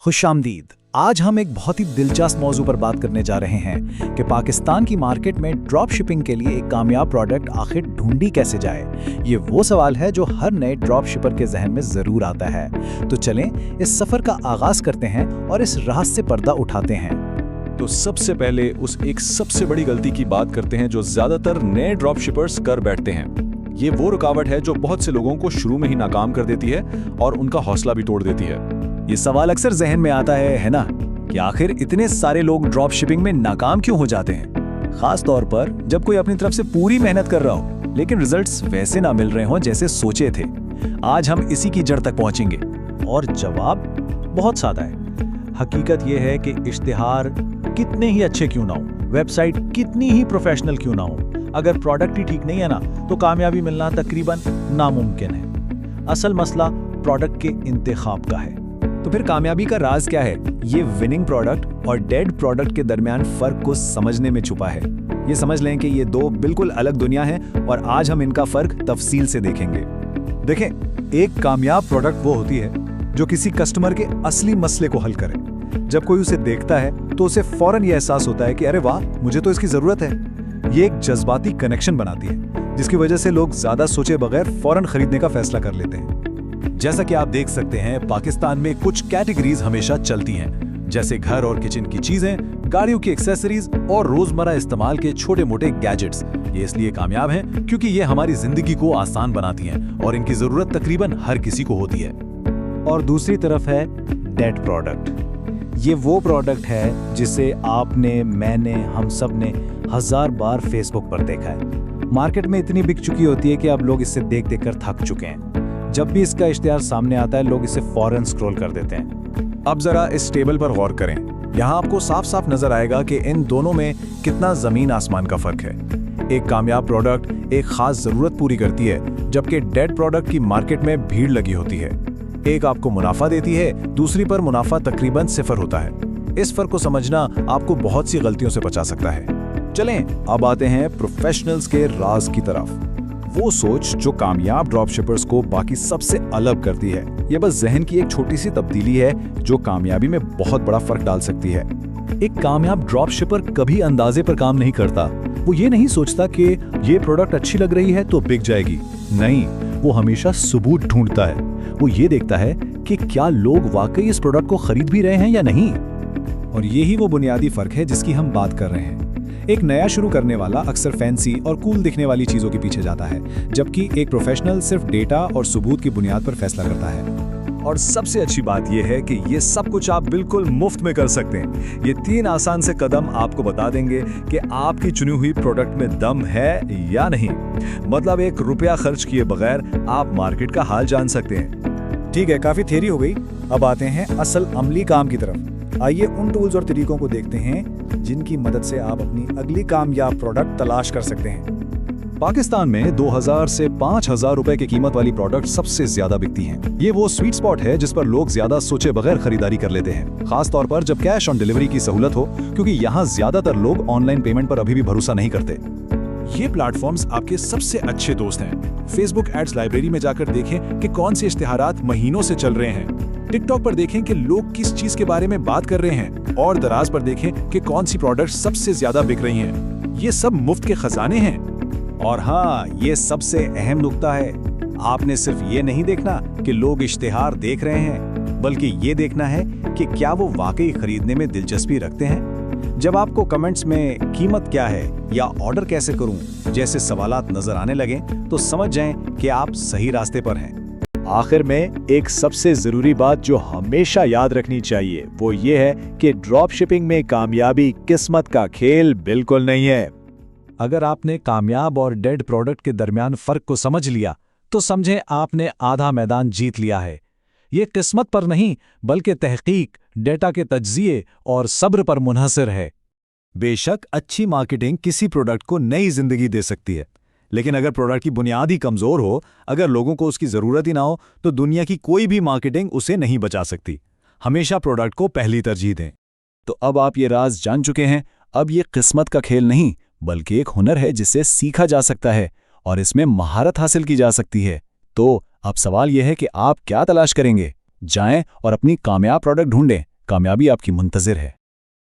खुशामदीद। आज हम एक बहुत ही दिलचस्प मौजू पर बात करने जा रहे हैं कि पाकिस्तान की मार्केट में ड्रॉप शिपिंग के लिए एक कामयाब प्रोडक्ट आखिर ढूंढी कैसे जाए। ये वो सवाल है जो हर नए ड्रॉप शिपर के जहन में जरूर आता है। तो चलें इस सफर का आगाज करते हैं और इस राज से पर्दा उठाते हैं। तो सबसे पहले उस एक सबसे बड़ी गलती की बात करते हैं जो ज्यादातर नए ड्रॉप शिपर्स कर बैठते हैं। ये वो रुकावट है जो बहुत से लोगों को शुरू में ही नाकाम कर देती है और उनका हौसला भी तोड़ देती है। ये सवाल अक्सर जहन में आता है ना, कि आखिर इतने सारे लोग ड्रॉप शिपिंग में नाकाम क्यों हो जाते हैं, खास तौर पर जब कोई अपनी तरफ से पूरी मेहनत कर रहा हो लेकिन रिजल्ट्स वैसे ना मिल रहे हों जैसे सोचे थे। आज हम इसी की जड़ तक पहुंचेंगे और जवाब बहुत सादा है। हकीकत यह है कि इश्तिहार कितने ही अच्छे क्यों ना हो, वेबसाइट कितनी ही प्रोफेशनल क्यों ना हो, अगर प्रोडक्ट ही ठीक नहीं है ना तो कामयाबी मिलना तकरीबन नामुमकिन है। असल मसला प्रोडक्ट के इंतखाब का है। तो फिर कामयाबी का राज क्या है? ये विनिंग प्रोडक्ट और डेड प्रोडक्ट के दरमियान फर्क को समझने में छुपा है। ये समझ लें कि ये दो बिल्कुल अलग दुनिया हैं और आज हम इनका फर्क तफसील से देखेंगे। देखें, एक कामयाब प्रोडक्ट वो होती है जो किसी कस्टमर के असली मसले को हल करे। जब कोई उसे देखता है तो उसे फौरन ये एहसास होता है कि अरे वाह, मुझे तो इसकी जरूरत है। ये एक जज्बाती कनेक्शन बनाती है जिसकी वजह से लोग ज्यादा सोचे बगैर फौरन खरीदने का फैसला कर लेते हैं। जैसा कि आप देख सकते हैं, पाकिस्तान में कुछ कैटेगरीज हमेशा चलती हैं, जैसे घर और किचन की चीजें, गाड़ियों की एक्सेसरीज और रोजमर्रा इस्तेमाल के छोटे मोटे गैजेट्स। ये इसलिए कामयाब हैं क्योंकि ये हमारी जिंदगी को आसान बनाती हैं और इनकी जरूरत तकरीबन हर किसी को होती है। और दूसरी तरफ है डेड प्रोडक्ट। ये वो प्रोडक्ट है जिसे आपने, मैंने, हम सब ने 1000 बार फेसबुक पर देखा है। मार्केट में इतनी बिक चुकी होती है कि अब लोग इससे देख देख कर थक चुके हैं। जब भी इसका इश्तिहार सामने आता है लोग इसे फौरन स्क्रॉल कर देते हैं। अब जरा इस टेबल पर गौर करें। यहाँ आपको साफ साफ नजर आएगा कि इन दोनों में कितना जमीन आसमान का फर्क है। एक कामयाब प्रोडक्ट एक खास जरूरत पूरी करती है, जबकि डेड प्रोडक्ट की मार्केट में भीड़ लगी होती है। एक आपको मुनाफा देती है, दूसरी पर मुनाफा तकरीबन 0 होता है। इस फर्क को समझना आपको बहुत सी गलतियों से बचा सकता है। चलें अब आते हैं प्रोफेशनल्स के राज की तरफ। वो सोच जो कामयाब ड्रॉप शिपर्स को बाकी सबसे अलग करती है। ये बस जहन की एक छोटी सी तब्दीली है जो कामयाबी में बहुत बड़ा फर्क डाल सकती है। एक कामयाब ड्रॉप शिपर कभी अंदाजे पर काम नहीं करता। वो ये नहीं सोचता कि ये प्रोडक्ट अच्छी लग रही है तो बिक जाएगी। नहीं, वो हमेशा सबूत ढूंढता है। वो ये देखता है कि क्या लोग वाकई इस प्रोडक्ट को खरीद भी रहे हैं या नहीं। और यही वो बुनियादी फर्क है जिसकी हम बात कर रहे हैं। एक नया शुरू करने वाला अक्सर फैंसी और कूल दिखने वाली चीजों के पीछे जाता है, जबकि एक प्रोफेशनल सिर्फ डेटा और सबूत की बुनियाद पर फैसला करता है। और सबसे अच्छी बात यह है कि ये सब कुछ आप बिल्कुल मुफ्त में कर सकते हैं। ये 3 आसान से कदम आपको बता देंगे कि आपकी चुनी हुई प्रोडक्ट में दम है या नहीं। मतलब 1 रुपया खर्च किए बगैर आप मार्केट का हाल जान सकते हैं। ठीक है, काफी थ्योरी हो गई। अब आते हैं असल अमली काम की तरफ। आइए उन टूल्स और तरीकों को देखते हैं जिनकी मदद से आप अपनी अगली कामयाब प्रोडक्ट तलाश कर सकते हैं। पाकिस्तान में 2000 से 5000 रुपए की कीमत वाली प्रोडक्ट सबसे ज्यादा बिकती हैं। ये वो स्वीट स्पॉट है जिस पर लोग ज्यादा सोचे बगैर खरीदारी कर लेते हैं, खास तौर पर जब कैश ऑन डिलीवरी की सहूलत हो, क्योंकि यहाँ ज्यादातर लोग ऑनलाइन पेमेंट पर अभी भी भरोसा नहीं करते। ये प्लेटफॉर्म्स आपके सबसे अच्छे दोस्त हैं। फेसबुक एड्स लाइब्रेरी में जाकर देखें कि कौन से इश्तिहारात महीनों से चल रहे हैं। टिकटॉक पर देखें कि लोग किस चीज के बारे में बात कर रहे हैं और दराज पर देखें कि कौन सी प्रोडक्ट सबसे ज्यादा बिक रही हैं। ये सब मुफ्त के खजाने हैं। और हाँ, ये सबसे अहम नुक्ता है। आपने सिर्फ ये नहीं देखना कि लोग इश्तिहार देख रहे हैं, बल्कि ये देखना है कि क्या वो वाकई खरीदने में दिलचस्पी रखते हैं। जब आपको कमेंट्स में कीमत क्या है या ऑर्डर कैसे करूं जैसे सवालात नजर आने लगे तो समझ जाएं कि आप सही रास्ते पर हैं। आखिर में एक सबसे जरूरी बात जो हमेशा याद रखनी चाहिए वो ये है कि ड्रॉप शिपिंग में कामयाबी किस्मत का खेल बिल्कुल नहीं है। अगर आपने कामयाब और डेड प्रोडक्ट के दरमियान फर्क को समझ लिया तो समझें आपने आधा मैदान जीत लिया है। ये किस्मत पर नहीं बल्कि तहकीक, डेटा के तज्जिए और सब्र पर मुनहसर है। बेशक अच्छी मार्केटिंग किसी प्रोडक्ट को नई जिंदगी दे सकती है, लेकिन अगर प्रोडक्ट की बुनियाद ही कमजोर हो, अगर लोगों को उसकी जरूरत ही ना हो, तो दुनिया की कोई भी मार्केटिंग उसे नहीं बचा सकती। हमेशा प्रोडक्ट को पहली तरजीह दें। तो अब आप ये राज जान चुके हैं। अब ये किस्मत का खेल नहीं बल्कि एक हुनर है जिसे सीखा जा सकता है और इसमें महारत हासिल की जा सकती है। तो अब सवाल यह है कि आप क्या तलाश करेंगे। जाएं और अपनी कामयाब प्रोडक्ट ढूंढें, कामयाबी आपकी मुंतज़िर है।